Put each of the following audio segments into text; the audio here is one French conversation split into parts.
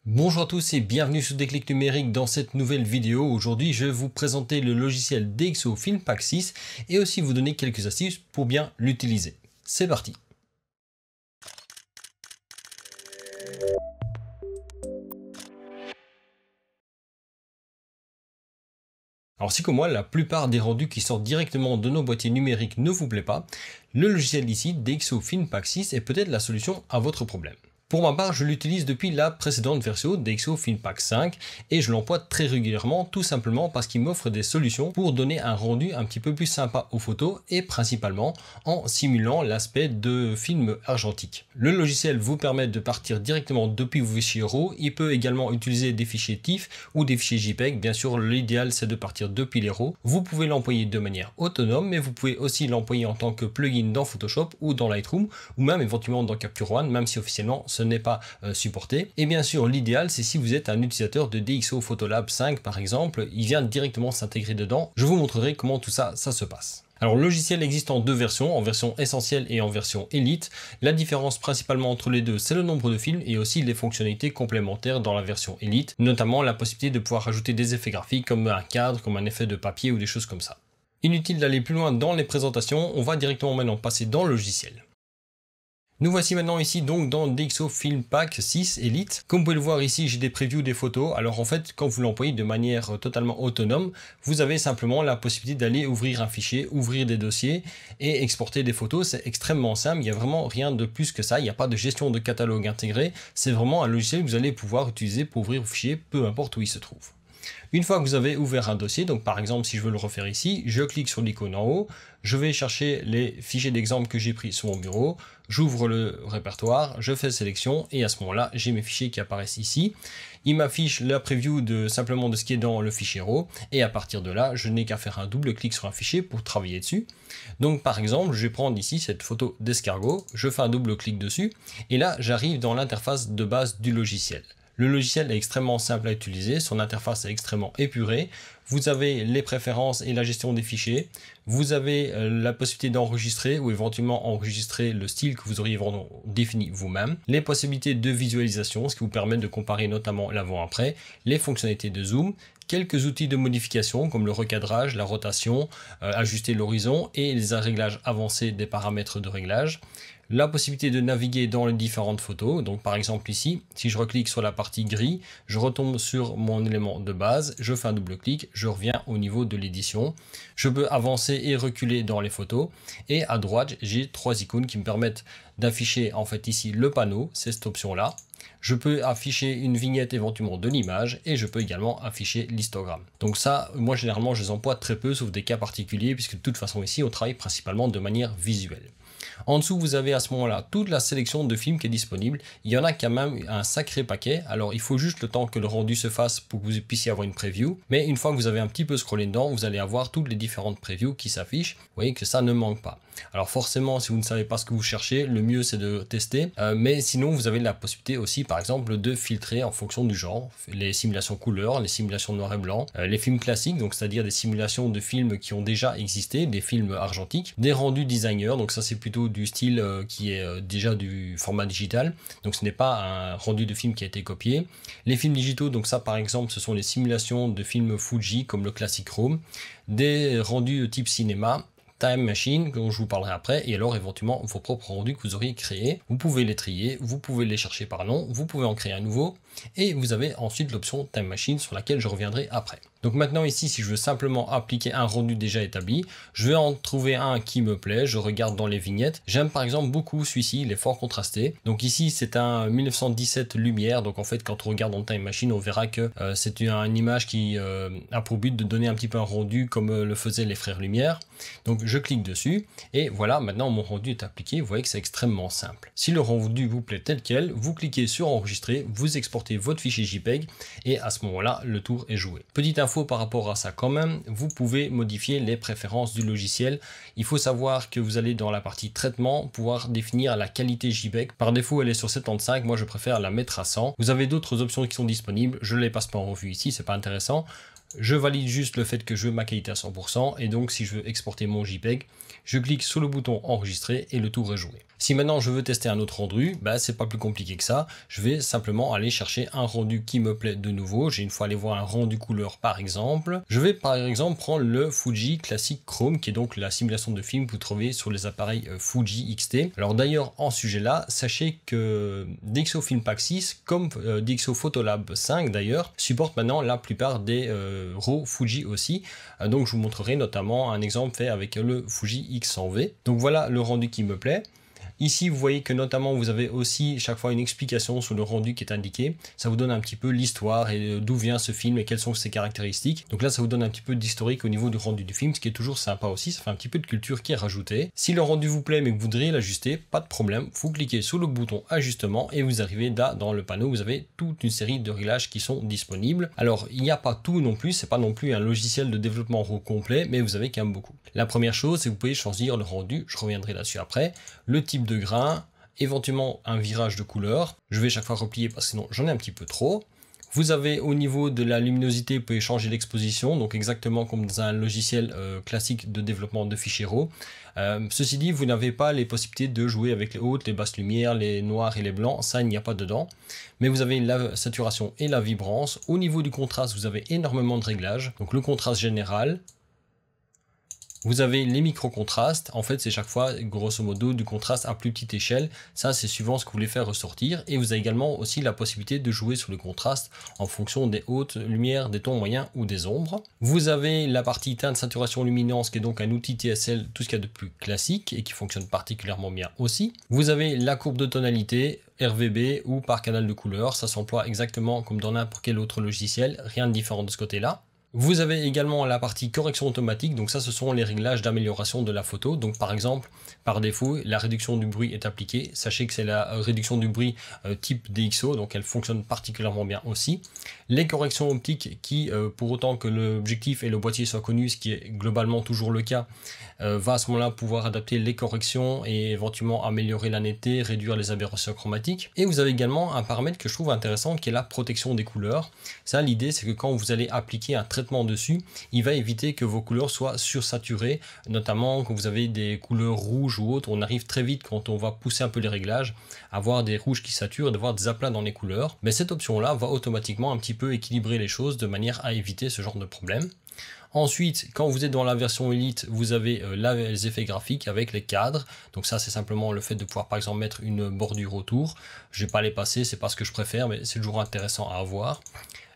Bonjour à tous et bienvenue sur Déclic Numérique. Dans cette nouvelle vidéo, aujourd'hui je vais vous présenter le logiciel DxO Filmpack 6 et aussi vous donner quelques astuces pour bien l'utiliser. C'est parti! Alors si comme moi, la plupart des rendus qui sortent directement de nos boîtiers numériques ne vous plaît pas, le logiciel ici, DxO Filmpack 6, est peut-être la solution à votre problème. Pour ma part, je l'utilise depuis la précédente version DxO Filmpack 5 et je l'emploie très régulièrement tout simplement parce qu'il m'offre des solutions pour donner un rendu un petit peu plus sympa aux photos et principalement en simulant l'aspect de film argentique. Le logiciel vous permet de partir directement depuis vos fichiers RAW. Il peut également utiliser des fichiers TIFF ou des fichiers JPEG. Bien sûr, l'idéal c'est de partir depuis les RAW. Vous pouvez l'employer de manière autonome, mais vous pouvez aussi l'employer en tant que plugin dans Photoshop ou dans Lightroom ou même éventuellement dans Capture One, même si officiellement ce n'est pas supporté. Et bien sûr, l'idéal, c'est si vous êtes un utilisateur de DxO Photolab 5 par exemple, il vient directement s'intégrer dedans. Je vous montrerai comment tout ça se passe. Alors le logiciel existe en deux versions, en version essentielle et en version élite. La différence principalement entre les deux, c'est le nombre de films et aussi les fonctionnalités complémentaires dans la version élite, notamment la possibilité de pouvoir ajouter des effets graphiques comme un cadre, comme un effet de papier ou des choses comme ça. Inutile d'aller plus loin dans les présentations, on va directement maintenant passer dans le logiciel. Nous voici maintenant ici donc dans DxO Filmpack 6 Elite. Comme vous pouvez le voir ici, j'ai des previews des photos. Alors en fait, quand vous l'employez de manière totalement autonome, vous avez simplement la possibilité d'aller ouvrir un fichier, ouvrir des dossiers et exporter des photos. C'est extrêmement simple, il n'y a vraiment rien de plus que ça. Il n'y a pas de gestion de catalogue intégré. C'est vraiment un logiciel que vous allez pouvoir utiliser pour ouvrir vos fichiers, peu importe où il se trouve. Une fois que vous avez ouvert un dossier, donc par exemple si je veux le refaire ici, je clique sur l'icône en haut, je vais chercher les fichiers d'exemple que j'ai pris sur mon bureau, j'ouvre le répertoire, je fais sélection et à ce moment-là, j'ai mes fichiers qui apparaissent ici. Il m'affiche la preview simplement de ce qui est dans le fichier RAW et à partir de là, je n'ai qu'à faire un double clic sur un fichier pour travailler dessus. Donc par exemple, je vais prendre ici cette photo d'escargot, je fais un double clic dessus et là, j'arrive dans l'interface de base du logiciel. Le logiciel est extrêmement simple à utiliser, son interface est extrêmement épurée. Vous avez les préférences et la gestion des fichiers. Vous avez la possibilité d'enregistrer ou éventuellement enregistrer le style que vous auriez défini vous-même. Les possibilités de visualisation, ce qui vous permet de comparer notamment l'avant-après. Les fonctionnalités de zoom. Quelques outils de modification comme le recadrage, la rotation, ajuster l'horizon et les réglages avancés des paramètres de réglage. La possibilité de naviguer dans les différentes photos. Donc par exemple ici, si je reclique sur la partie gris, je retombe sur mon élément de base, je fais un double clic, je reviens au niveau de l'édition. Je peux avancer et reculer dans les photos. Et à droite, j'ai trois icônes qui me permettent d'afficher en fait ici le panneau, c'est cette option-là. Je peux afficher une vignette éventuellement de l'image et je peux également afficher l'histogramme. Donc ça, moi généralement je les emploie très peu sauf des cas particuliers puisque de toute façon ici on travaille principalement de manière visuelle. En dessous, vous avez à ce moment-là toute la sélection de films qui est disponible. Il y en a quand même un sacré paquet. Alors, il faut juste le temps que le rendu se fasse pour que vous puissiez avoir une preview. Mais une fois que vous avez un petit peu scrollé dedans, vous allez avoir toutes les différentes previews qui s'affichent. Vous voyez que ça ne manque pas. Alors forcément, si vous ne savez pas ce que vous cherchez, le mieux c'est de tester. Mais sinon, vous avez la possibilité aussi, par exemple, de filtrer en fonction du genre. Les simulations couleurs, les simulations noir et blanc, les films classiques, donc c'est-à-dire des simulations de films qui ont déjà existé, des films argentiques, des rendus designer, donc ça c'est plutôt du style qui est déjà du format digital, donc ce n'est pas un rendu de film qui a été copié. Les films digitaux, donc ça par exemple, ce sont les simulations de films Fuji comme le Classic Chrome, des rendus de type cinéma, Time Machine, dont je vous parlerai après, et alors éventuellement vos propres rendus que vous auriez créés. Vous pouvez les trier, vous pouvez les chercher par nom, vous pouvez en créer un nouveau, et vous avez ensuite l'option Time Machine sur laquelle je reviendrai après. Donc maintenant ici, si je veux simplement appliquer un rendu déjà établi, je vais en trouver un qui me plaît, je regarde dans les vignettes. J'aime par exemple beaucoup celui-ci, il est fort contrasté. Donc ici, c'est un 1917 lumière, donc en fait quand on regarde dans Time Machine, on verra que c'est une image qui a pour but de donner un petit peu un rendu comme le faisaient les frères Lumière. Donc je clique dessus, et voilà, maintenant mon rendu est appliqué, vous voyez que c'est extrêmement simple. Si le rendu vous plaît tel quel, vous cliquez sur enregistrer, vous exportez votre fichier JPEG, et à ce moment-là, le tour est joué. Petite info par rapport à ça quand même, vous pouvez modifier les préférences du logiciel. Il faut savoir que vous allez dans la partie traitement pouvoir définir la qualité JPEG. Par défaut elle est sur 75, moi je préfère la mettre à 100. Vous avez d'autres options qui sont disponibles, je ne les passe pas en revue ici, c'est pas intéressant. Je valide juste le fait que je veux ma qualité à 100% et donc si je veux exporter mon JPEG, je clique sur le bouton enregistrer et le tour est joué. Si maintenant je veux tester un autre rendu, bah, c'est pas plus compliqué que ça. Je vais simplement aller chercher un rendu qui me plaît de nouveau. J'ai une fois allé voir un rendu couleur par exemple. Je vais par exemple prendre le Fuji Classic Chrome qui est donc la simulation de film que vous trouvez sur les appareils Fuji XT. Alors d'ailleurs en sujet là, sachez que DxO Filmpack 6 comme DxO Photolab 5 d'ailleurs supporte maintenant la plupart des RAW Fuji aussi. Donc je vous montrerai notamment un exemple fait avec le Fuji X100V. Donc voilà le rendu qui me plaît. Ici, vous voyez que notamment, vous avez aussi chaque fois une explication sur le rendu qui est indiqué. Ça vous donne un petit peu l'histoire et d'où vient ce film et quelles sont ses caractéristiques. Donc là, ça vous donne un petit peu d'historique au niveau du rendu du film, ce qui est toujours sympa aussi. Ça fait un petit peu de culture qui est rajoutée. Si le rendu vous plaît mais que vous voudriez l'ajuster, pas de problème. Vous cliquez sur le bouton ajustement et vous arrivez là dans le panneau. Vous avez toute une série de réglages qui sont disponibles. Alors, il n'y a pas tout non plus. C'est pas non plus un logiciel de développement RAW complet, mais vous avez quand même beaucoup. La première chose, c'est que vous pouvez choisir le rendu. Je reviendrai là-dessus après. Le type de grain, éventuellement un virage de couleur. Je vais chaque fois replier parce que sinon j'en ai un petit peu trop. Vous avez au niveau de la luminosité, vous pouvez changer l'exposition, donc exactement comme dans un logiciel classique de développement de fichiers RAW. Ceci dit, vous n'avez pas les possibilités de jouer avec les hautes, les basses lumières, les noirs et les blancs, ça il n'y a pas dedans. Mais vous avez la saturation et la vibrance. Au niveau du contraste, vous avez énormément de réglages. Donc le contraste général. Vous avez les micro-contrastes, en fait c'est chaque fois grosso modo du contraste à plus petite échelle, ça c'est suivant ce que vous voulez faire ressortir, et vous avez également aussi la possibilité de jouer sur le contraste en fonction des hautes lumières, des tons moyens ou des ombres. Vous avez la partie teinte, saturation, luminance qui est donc un outil TSL, tout ce qu'il y a de plus classique et qui fonctionne particulièrement bien aussi. Vous avez la courbe de tonalité, RVB ou par canal de couleur, ça s'emploie exactement comme dans n'importe quel autre logiciel, rien de différent de ce côté-là. Vous avez également la partie correction automatique, donc ça ce sont les réglages d'amélioration de la photo. Donc par exemple, par défaut, la réduction du bruit est appliquée. Sachez que c'est la réduction du bruit type DxO, donc elle fonctionne particulièrement bien aussi. Les corrections optiques qui, pour autant que l'objectif et le boîtier soient connus, ce qui est globalement toujours le cas, va à ce moment-là pouvoir adapter les corrections et éventuellement améliorer la netteté, réduire les aberrations chromatiques. Et vous avez également un paramètre que je trouve intéressant qui est la protection des couleurs. Ça, l'idée c'est que quand vous allez appliquer un traitement dessus, il va éviter que vos couleurs soient sursaturées, notamment quand vous avez des couleurs rouges ou autres. On arrive très vite quand on va pousser un peu les réglages à avoir des rouges qui saturent et d'avoir des aplats dans les couleurs. Mais cette option là va automatiquement un petit peu équilibrer les choses de manière à éviter ce genre de problème. Ensuite, quand vous êtes dans la version Elite, vous avez les effets graphiques avec les cadres. Donc ça, c'est simplement le fait de pouvoir, par exemple, mettre une bordure autour. Je ne vais pas les passer, c'est pas ce que je préfère, mais c'est toujours intéressant à avoir.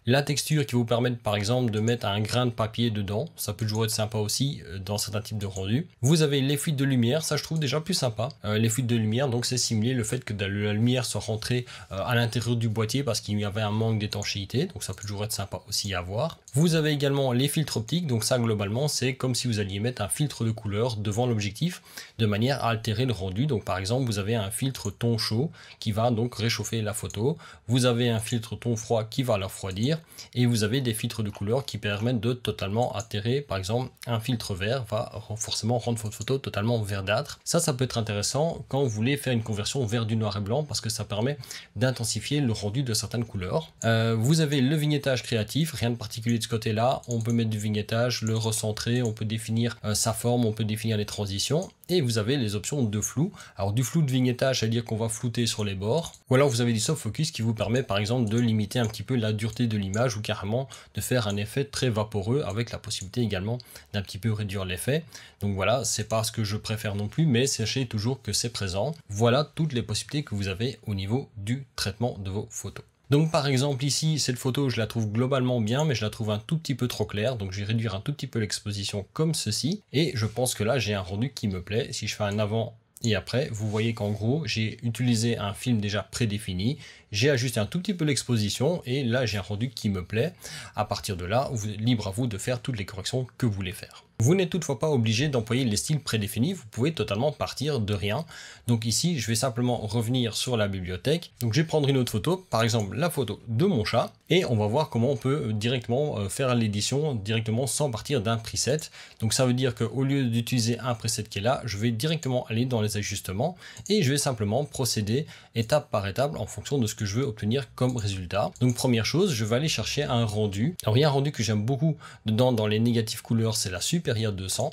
La texture qui vous permet par exemple de mettre un grain de papier dedans, ça peut toujours être sympa aussi dans certains types de rendus. Vous avez les fuites de lumière, ça je trouve déjà plus sympa. Les fuites de lumière, donc c'est simuler le fait que la lumière soit rentrée à l'intérieur du boîtier parce qu'il y avait un manque d'étanchéité, donc ça peut toujours être sympa aussi à voir. Vous avez également les filtres optiques, donc ça globalement c'est comme si vous alliez mettre un filtre de couleur devant l'objectif de manière à altérer le rendu. Donc par exemple vous avez un filtre ton chaud qui va donc réchauffer la photo, vous avez un filtre ton froid qui va la refroidir, et vous avez des filtres de couleur qui permettent de totalement altérer. Par exemple, un filtre vert va forcément rendre votre photo totalement verdâtre. Ça peut être intéressant quand vous voulez faire une conversion vers du noir et blanc parce que ça permet d'intensifier le rendu de certaines couleurs. Vous avez le vignettage créatif, rien de particulier de ce côté-là. On peut mettre du vignettage, le recentrer, on peut définir sa forme, on peut définir les transitions. Et vous avez les options de flou. Alors du flou de vignettage, c'est-à-dire qu'on va flouter sur les bords. Ou alors vous avez du soft focus qui vous permet par exemple de limiter un petit peu la dureté de l'image ou carrément de faire un effet très vaporeux avec la possibilité également d'un petit peu réduire l'effet. Donc voilà, c'est pas ce que je préfère non plus, mais sachez toujours que c'est présent. Voilà toutes les possibilités que vous avez au niveau du traitement de vos photos. Donc par exemple ici, cette photo je la trouve globalement bien, mais je la trouve un tout petit peu trop claire, donc je vais réduire un tout petit peu l'exposition comme ceci, et je pense que là j'ai un rendu qui me plaît. Si je fais un avant et après, vous voyez qu'en gros j'ai utilisé un film déjà prédéfini, j'ai ajusté un tout petit peu l'exposition, et là j'ai un rendu qui me plaît. À partir de là, libre à vous de faire toutes les corrections que vous voulez faire. Vous n'êtes toutefois pas obligé d'employer les styles prédéfinis, vous pouvez totalement partir de rien. Donc ici, je vais simplement revenir sur la bibliothèque. Donc je vais prendre une autre photo, par exemple la photo de mon chat, et on va voir comment on peut directement faire l'édition directement sans partir d'un preset. Donc ça veut dire qu'au lieu d'utiliser un preset qui est là, je vais directement aller dans les ajustements, et je vais simplement procéder étape par étape en fonction de ce que je veux obtenir comme résultat. Donc première chose, je vais aller chercher un rendu. Alors il y a un rendu que j'aime beaucoup dedans dans les négatifs couleurs, c'est la Superior 200.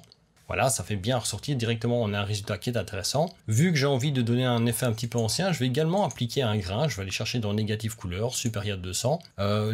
Voilà, ça fait bien ressortir directement, on a un résultat qui est intéressant. Vu que j'ai envie de donner un effet un petit peu ancien, je vais également appliquer un grain, je vais aller chercher dans négatif couleur, supérieur de 200.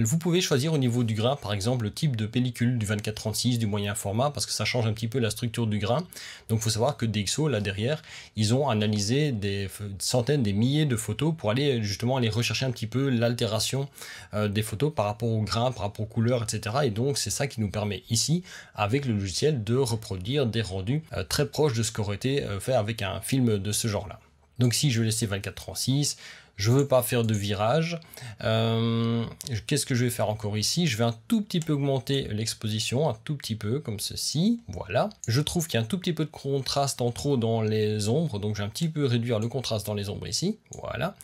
Vous pouvez choisir au niveau du grain, par exemple, le type de pellicule, du 24-36, du moyen format, parce que ça change un petit peu la structure du grain. Donc il faut savoir que DxO, là derrière, ils ont analysé des centaines, des milliers de photos pour aller justement aller rechercher un petit peu l'altération des photos par rapport au grain, par rapport aux couleurs, etc. Et donc c'est ça qui nous permet ici, avec le logiciel, de reproduire des rendus très proches de ce qu'aurait été fait avec un film de ce genre là. Donc si je vais laisser 24-36, je ne veux pas faire de virage, qu'est-ce que je vais faire encore ici? Je vais un tout petit peu augmenter l'exposition, un tout petit peu comme ceci, voilà. Je trouve qu'il y a un tout petit peu de contraste en trop dans les ombres, donc je vais un petit peu réduire le contraste dans les ombres ici, voilà.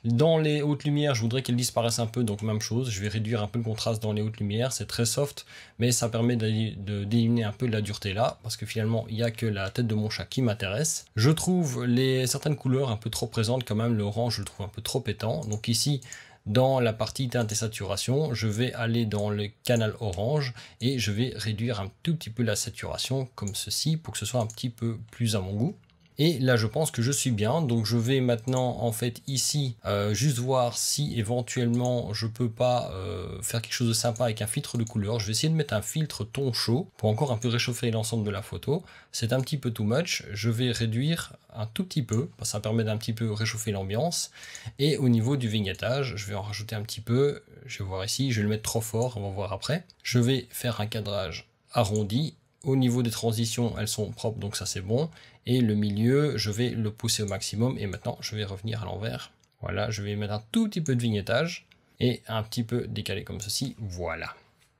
Dans les hautes lumières, je voudrais qu'elles disparaissent un peu, donc même chose, je vais réduire un peu le contraste dans les hautes lumières, c'est très soft, mais ça permet d'éliminer un peu de la dureté là, parce que finalement, il n'y a que la tête de mon chat qui m'intéresse. Je trouve certaines couleurs un peu trop présentes quand même, l'orange je le trouve un peu trop pétant, donc ici, dans la partie teinte et saturation, je vais aller dans le canal orange et je vais réduire un tout petit peu la saturation comme ceci, pour que ce soit un petit peu plus à mon goût. Et là je pense que je suis bien, donc je vais maintenant en fait ici juste voir si éventuellement je peux pas faire quelque chose de sympa avec un filtre de couleur. Je vais essayer de mettre un filtre ton chaud pour encore un peu réchauffer l'ensemble de la photo. C'est un petit peu too much, je vais réduire un tout petit peu, parce que ça permet d'un petit peu réchauffer l'ambiance. Et au niveau du vignettage, je vais en rajouter un petit peu, je vais voir ici, je vais le mettre trop fort, on va voir après. Je vais faire un cadrage arrondi. Au niveau des transitions, elles sont propres, donc ça c'est bon. Et le milieu, je vais le pousser au maximum. Et maintenant, je vais revenir à l'envers. Voilà, je vais mettre un tout petit peu de vignettage. Et un petit peu décalé comme ceci. Voilà.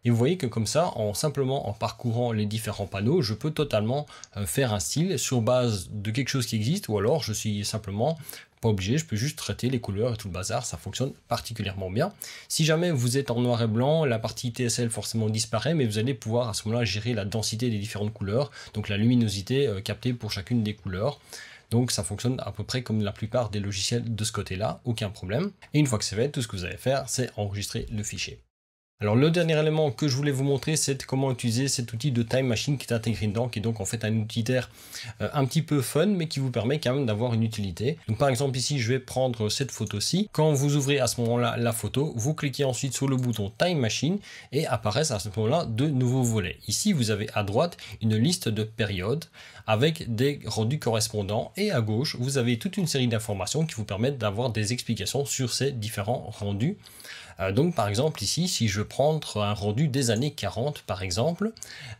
Et vous voyez que comme ça, simplement en parcourant les différents panneaux, je peux totalement faire un style sur base de quelque chose qui existe. Ou alors, je suis simplement pas obligé, je peux juste traiter les couleurs et tout le bazar, ça fonctionne particulièrement bien. Si jamais vous êtes en noir et blanc, la partie TSL forcément disparaît, mais vous allez pouvoir à ce moment-là gérer la densité des différentes couleurs, donc la luminosité captée pour chacune des couleurs. Donc ça fonctionne à peu près comme la plupart des logiciels de ce côté-là, aucun problème. Et une fois que c'est fait, tout ce que vous allez faire, c'est enregistrer le fichier. Alors le dernier élément que je voulais vous montrer, c'est comment utiliser cet outil de Time Machine qui est intégré dedans, qui est donc en fait un utilitaire un petit peu fun, mais qui vous permet quand même d'avoir une utilité. Donc par exemple ici, je vais prendre cette photo-ci. Quand vous ouvrez à ce moment-là la photo, vous cliquez ensuite sur le bouton Time Machine et apparaissent à ce moment-là de nouveaux volets. Ici, vous avez à droite une liste de périodes avec des rendus correspondants et à gauche, vous avez toute une série d'informations qui vous permettent d'avoir des explications sur ces différents rendus. Donc par exemple ici, si je veux prendre un rendu des années 40 par exemple,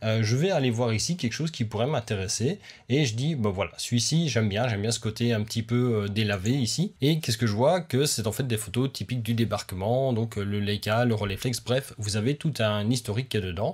je vais aller voir ici quelque chose qui pourrait m'intéresser et je dis, ben voilà, celui-ci j'aime bien ce côté un petit peu délavé ici. Et qu'est-ce que je vois? Que c'est en fait des photos typiques du débarquement, donc le Leica, le Rolleiflex, bref, vous avez tout un historique qui est dedans.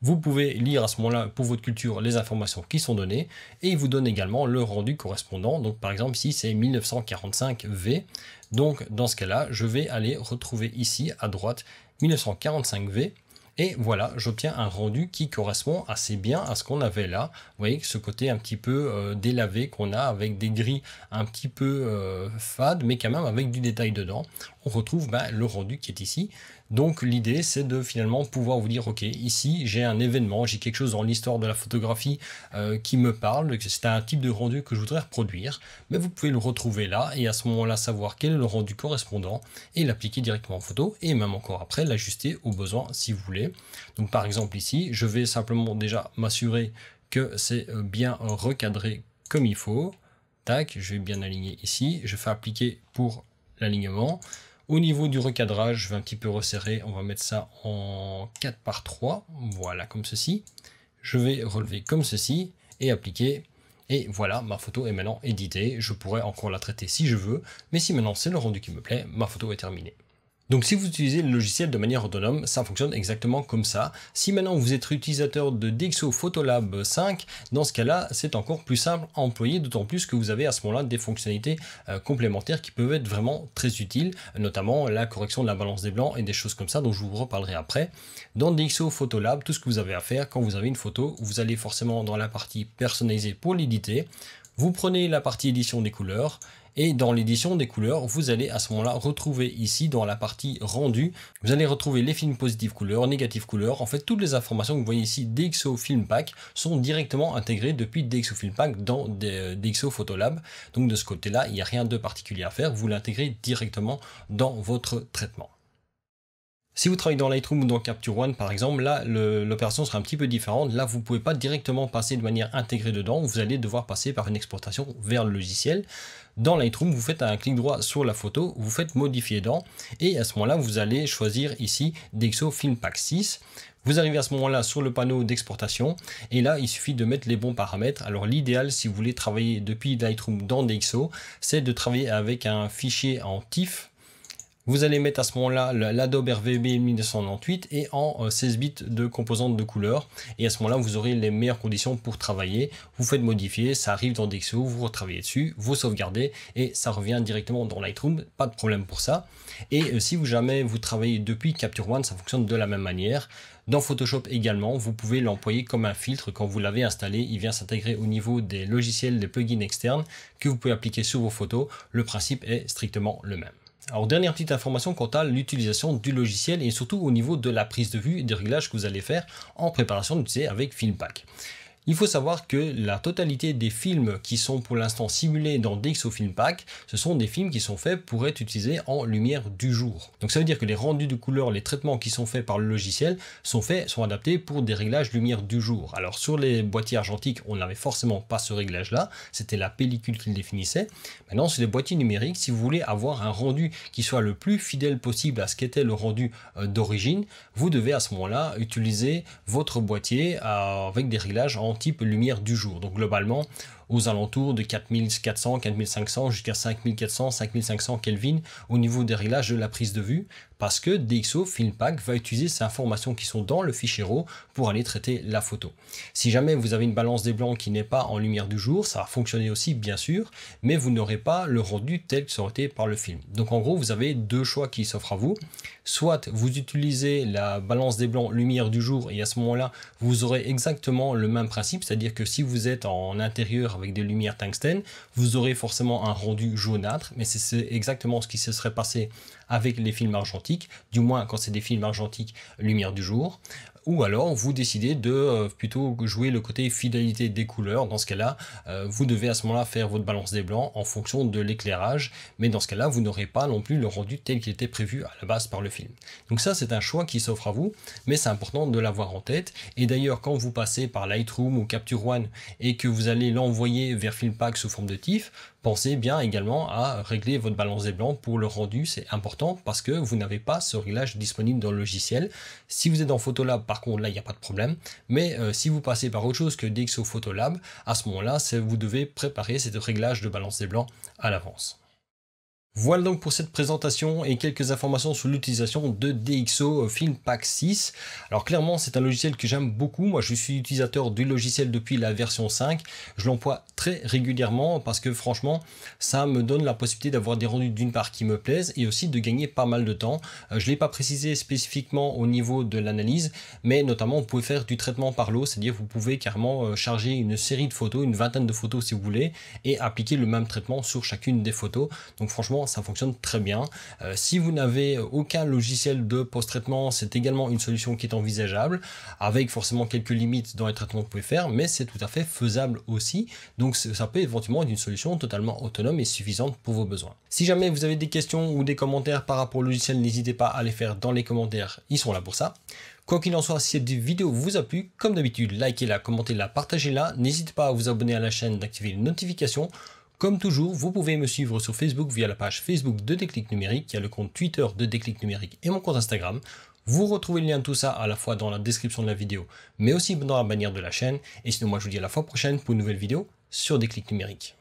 Vous pouvez lire à ce moment-là pour votre culture les informations qui sont données et il vous donne également le rendu correspondant. Donc par exemple ici c'est 1945V. Donc dans ce cas-là, je vais aller retrouver ici à droite 1945V. Et voilà, j'obtiens un rendu qui correspond assez bien à ce qu'on avait là. Vous voyez que ce côté un petit peu délavé qu'on a avec des gris un petit peu fades, mais quand même avec du détail dedans. On retrouve le rendu qui est ici. Donc l'idée c'est de finalement pouvoir vous dire ok, ici j'ai un événement, j'ai quelque chose dans l'histoire de la photographie qui me parle, c'est un type de rendu que je voudrais reproduire, mais vous pouvez le retrouver là et à ce moment-là savoir quel est le rendu correspondant et l'appliquer directement en photo et même encore après l'ajuster au besoin si vous voulez. Donc par exemple ici, je vais simplement déjà m'assurer que c'est bien recadré comme il faut. Tac, je vais bien aligner ici, je fais appliquer pour l'alignement. Au niveau du recadrage, je vais un petit peu resserrer, on va mettre ça en 4 par 3, voilà comme ceci. Je vais relever comme ceci et appliquer. Et voilà, ma photo est maintenant éditée. Je pourrais encore la traiter si je veux, mais si maintenant c'est le rendu qui me plaît, ma photo est terminée. Donc si vous utilisez le logiciel de manière autonome, ça fonctionne exactement comme ça. Si maintenant vous êtes utilisateur de DxO Photolab 5, dans ce cas-là, c'est encore plus simple à employer, d'autant plus que vous avez à ce moment-là des fonctionnalités complémentaires qui peuvent être vraiment très utiles, notamment la correction de la balance des blancs et des choses comme ça, dont je vous reparlerai après. Dans DxO Photolab, tout ce que vous avez à faire quand vous avez une photo, vous allez forcément dans la partie personnalisée pour l'éditer. Vous prenez la partie édition des couleurs Et dans l'édition des couleurs, vous allez à ce moment-là retrouver ici dans la partie rendu, vous allez retrouver les films positifs couleurs, négatifs couleurs. En fait, toutes les informations que vous voyez ici DxO Film Pack sont directement intégrées depuis DxO Film Pack dans DxO Photolab. Donc de ce côté-là, il n'y a rien de particulier à faire, vous l'intégrez directement dans votre traitement. Si vous travaillez dans Lightroom ou dans Capture One par exemple, là l'opération sera un petit peu différente. Là vous ne pouvez pas directement passer de manière intégrée dedans, vous allez devoir passer par une exportation vers le logiciel. Dans Lightroom, vous faites un clic droit sur la photo, vous faites modifier dans, et à ce moment-là vous allez choisir ici DxO Film Pack 6. Vous arrivez à ce moment-là sur le panneau d'exportation, et là il suffit de mettre les bons paramètres. Alors l'idéal, si vous voulez travailler depuis Lightroom dans DxO, c'est de travailler avec un fichier en TIFF. Vous allez mettre à ce moment-là l'Adobe RVB 1998 et en 16 bits de composantes de couleurs. Et à ce moment-là, vous aurez les meilleures conditions pour travailler. Vous faites modifier, ça arrive dans DxO, vous retravaillez dessus, vous sauvegardez et ça revient directement dans Lightroom. Pas de problème pour ça. Et si jamais vous travaillez depuis Capture One, ça fonctionne de la même manière. Dans Photoshop également, vous pouvez l'employer comme un filtre. Quand vous l'avez installé, il vient s'intégrer au niveau des logiciels, des plugins externes que vous pouvez appliquer sur vos photos. Le principe est strictement le même. Alors dernière petite information quant à l'utilisation du logiciel et surtout au niveau de la prise de vue et des réglages que vous allez faire en préparation d'utiliser avec Film Pack. Il faut savoir que la totalité des films qui sont pour l'instant simulés dans DxO Film Pack, ce sont des films qui sont faits pour être utilisés en lumière du jour. Donc ça veut dire que les rendus de couleurs, les traitements qui sont faits par le logiciel sont adaptés pour des réglages lumière du jour. Alors sur les boîtiers argentiques, on n'avait forcément pas ce réglage là, c'était la pellicule qui le définissait. Maintenant sur les boîtiers numériques, si vous voulez avoir un rendu qui soit le plus fidèle possible à ce qu'était le rendu d'origine, vous devez à ce moment-là utiliser votre boîtier avec des réglages en type lumière du jour. Donc globalement aux alentours de 4400, 4500 jusqu'à 5400, 5500 Kelvin au niveau des réglages de la prise de vue, parce que DxO Film Pack va utiliser ces informations qui sont dans le fichier RAW pour aller traiter la photo. Si jamais vous avez une balance des blancs qui n'est pas en lumière du jour, ça va fonctionner aussi bien sûr, mais vous n'aurez pas le rendu tel que ça aurait été par le film. Donc en gros vous avez deux choix qui s'offrent à vous. Soit vous utilisez la balance des blancs lumière du jour et à ce moment-là vous aurez exactement le même principe, c'est-à-dire que si vous êtes en intérieur avec des lumières tungstène, vous aurez forcément un rendu jaunâtre, mais c'est exactement ce qui se serait passé avec les films argentiques, du moins quand c'est des films argentiques lumière du jour. Ou alors vous décidez de plutôt jouer le côté fidélité des couleurs. Dans ce cas-là, vous devez à ce moment-là faire votre balance des blancs en fonction de l'éclairage, mais dans ce cas-là, vous n'aurez pas non plus le rendu tel qu'il était prévu à la base par le film. Donc ça, c'est un choix qui s'offre à vous, mais c'est important de l'avoir en tête. Et d'ailleurs, quand vous passez par Lightroom ou Capture One et que vous allez l'envoyer vers Film Pack sous forme de TIFF, pensez bien également à régler votre balance des blancs pour le rendu, c'est important parce que vous n'avez pas ce réglage disponible dans le logiciel. Si vous êtes dans Photolab, par contre, là, il n'y a pas de problème. Mais si vous passez par autre chose que DxO Photolab, à ce moment-là, vous devez préparer ce réglage de balance des blancs à l'avance. Voilà donc pour cette présentation et quelques informations sur l'utilisation de DxO Film Pack 6. Alors clairement c'est un logiciel que j'aime beaucoup, moi je suis utilisateur du logiciel depuis la version 5, je l'emploie très régulièrement parce que franchement ça me donne la possibilité d'avoir des rendus d'une part qui me plaisent et aussi de gagner pas mal de temps. Je ne l'ai pas précisé spécifiquement au niveau de l'analyse, mais notamment vous pouvez faire du traitement par lot, c'est-à-dire vous pouvez carrément charger une série de photos, une vingtaine de photos si vous voulez, et appliquer le même traitement sur chacune des photos. Donc franchement ça fonctionne très bien. Si vous n'avez aucun logiciel de post-traitement, c'est également une solution qui est envisageable, avec forcément quelques limites dans les traitements que vous pouvez faire, mais c'est tout à fait faisable aussi. Donc ça peut éventuellement être une solution totalement autonome et suffisante pour vos besoins. Si jamais vous avez des questions ou des commentaires par rapport au logiciel, n'hésitez pas à les faire dans les commentaires, ils sont là pour ça. Quoi qu'il en soit, si cette vidéo vous a plu, comme d'habitude, likez-la, commentez-la, partagez-la. N'hésitez pas à vous abonner à la chaîne, d'activer les notifications. Comme toujours, vous pouvez me suivre sur Facebook via la page Facebook de Déclic Numérique, il y a le compte Twitter de Déclic Numérique et mon compte Instagram. Vous retrouvez le lien de tout ça à la fois dans la description de la vidéo, mais aussi dans la bannière de la chaîne. Et sinon, moi je vous dis à la fois prochaine pour une nouvelle vidéo sur Déclic Numérique.